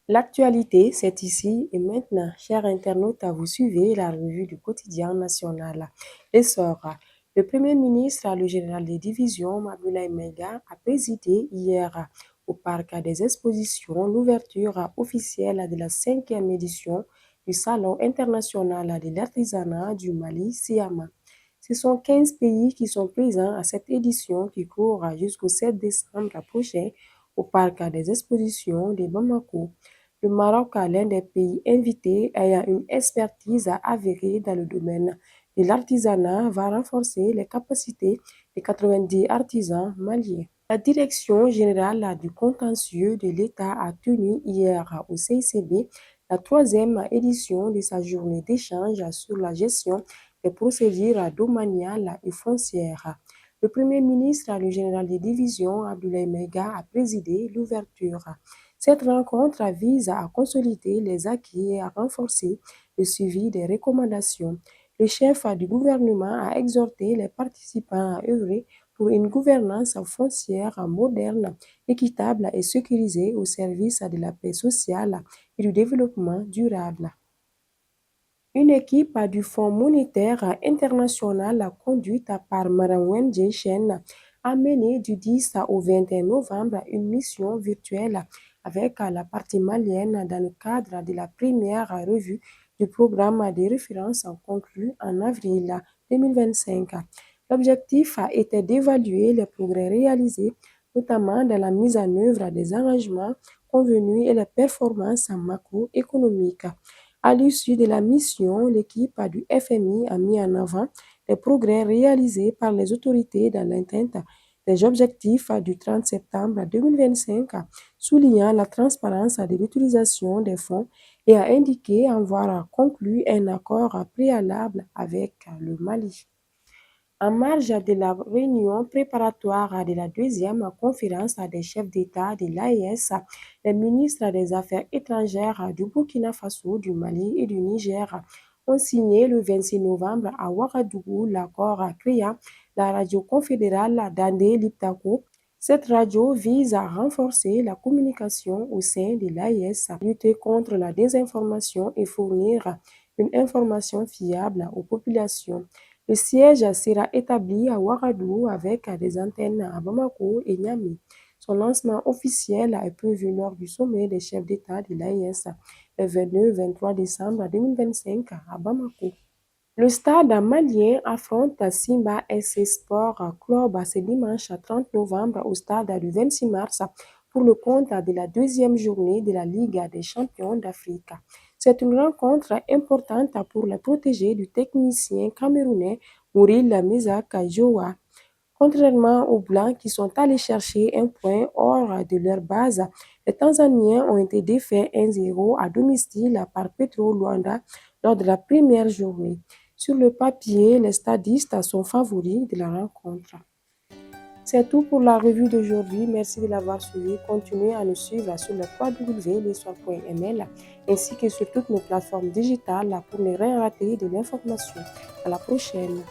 L'actualité, c'est ici et maintenant. Chers internautes, vous suivez la revue du quotidien national. Essor. Le Premier ministre, le général des divisions, Abdoulaye Mega, a présidé hier au Parc des Expositions l'ouverture officielle de la 5e édition du Salon international de l'artisanat du Mali, SIAMA. Ce sont 15 pays qui sont présents à cette édition qui court jusqu'au 7 décembre prochain au Parc des Expositions de Bamako. Le Maroc est l'un des pays invités ayant une expertise avérée dans le domaine de l'artisanat va renforcer les capacités des 90 artisans maliens. La Direction générale du contentieux de l'État a tenu hier au CICB la 3e édition de sa journée d'échange sur la gestion des procédures domaniales et foncières. Le Premier ministre, le général des divisions, Abdoulaye Mega, a présidé l'ouverture. Cette rencontre vise à consolider les acquis et à renforcer le suivi des recommandations. Le chef du gouvernement a exhorté les participants à œuvrer pour une gouvernance foncière moderne, équitable et sécurisée au service de la paix sociale et du développement durable. Une équipe du Fonds monétaire international conduite par Mme Wenjie Chen a mené du 10 au 21 novembre une mission virtuelle avec la partie malienne dans le cadre de la première revue du programme de référence conclu en avril 2025. L'objectif a été d'évaluer les progrès réalisés, notamment dans la mise en œuvre des engagements convenus et les performances macroéconomiques. À l'issue de la mission, l'équipe du FMI a mis en avant les progrès réalisés par les autorités dans l'atteinte des objectifs du 30 septembre 2025, soulignant la transparence de l'utilisation des fonds et a indiqué avoir conclu un accord préalable avec le Mali. En marge de la réunion préparatoire de la 2e conférence des chefs d'État de l'AES, les ministres des Affaires étrangères du Burkina Faso, du Mali et du Niger ont signé le 26 novembre à Ouagadougou l'accord créant la radio confédérale d'Andé-Liptako. Cette radio vise à renforcer la communication au sein de l'AES, lutter contre la désinformation et fournir une information fiable aux populations. Le siège sera établi à Ouagadougou avec des antennes à Bamako et Niamey. Son lancement officiel est prévu lors du sommet des chefs d'État de l'AES le 22-23 décembre 2025 à Bamako. Le stade malien affronte Simba SC Sport Club ce dimanche 30 novembre au stade du 26 mars pour le compte de la 2e journée de la Ligue des champions d'Afrique. C'est une rencontre importante pour les protégés du technicien camerounais Mouril Mesak Joa. Contrairement aux Blancs qui sont allés chercher un point hors de leur base, les Tanzaniens ont été défaits 1-0 à domicile par Petro Luanda lors de la première journée. Sur le papier, les stadistes sont favoris de la rencontre. C'est tout pour la revue d'aujourd'hui. Merci de l'avoir suivi. Continuez à nous suivre sur le www.lessoirs.ml ainsi que sur toutes nos plateformes digitales pour ne rien rater de l'information. À la prochaine.